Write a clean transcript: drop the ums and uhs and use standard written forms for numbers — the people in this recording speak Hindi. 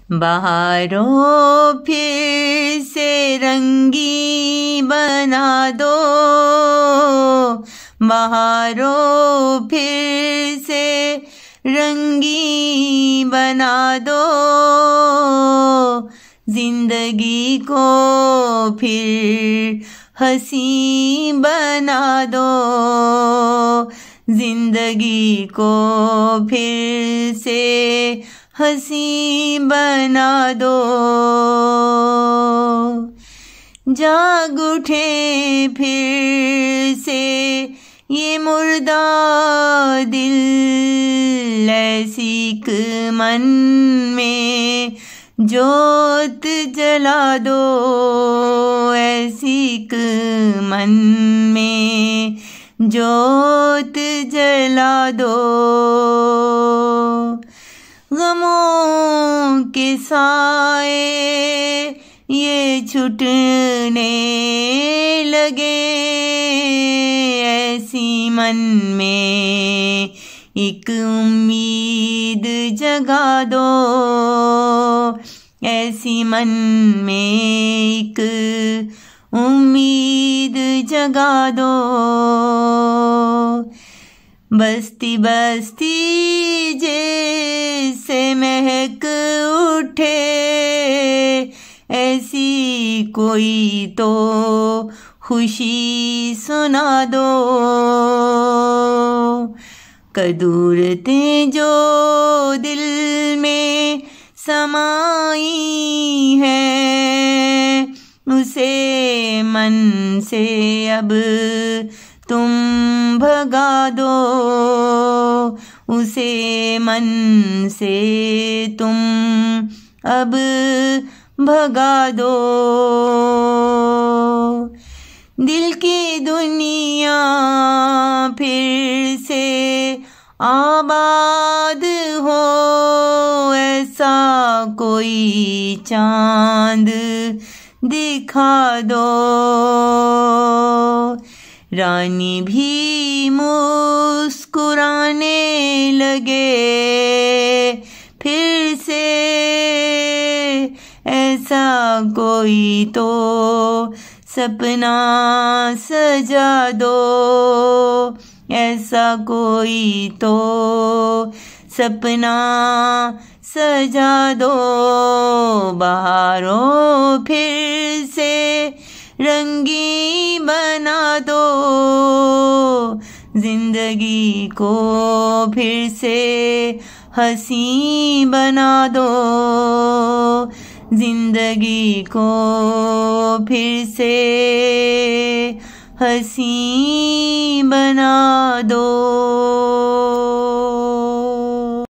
बहारों फिर से रंगी बना दो, बहारों फिर से रंगी बना दो, जिंदगी को फिर हंसी बना दो, जिंदगी को फिर से हंसी बना दो। जाग उठे फिर से ये मुर्दा दिल, ऐसी एक मन में जोत जला दो, ऐसी एक मन में जोत जला दो। गमों के साए ये छुटने लगे, ऐसी मन में एक उम्मीद जगा दो, ऐसी मन में एक उम्मीद जगा दो। बस्ती बस्ती जैसे महक उठे, ऐसी कोई तो खुशी सुना दो। कदूरतें जो दिल में समाई हैं, उसे मन से अब तुम भगा दो, उसे मन से तुम अब भगा दो। दिल की दुनिया फिर से आबाद हो, ऐसा कोई चांद दिखा दो। रानी भी मुस्कुराने लगे फिर से, ऐसा कोई तो सपना सजा दो, ऐसा कोई तो सपना सजा दो। बहारों फिर से रंगी बना दो, जिंदगी को फिर से हंसी बना दो, जिंदगी को फिर से हंसी बना दो।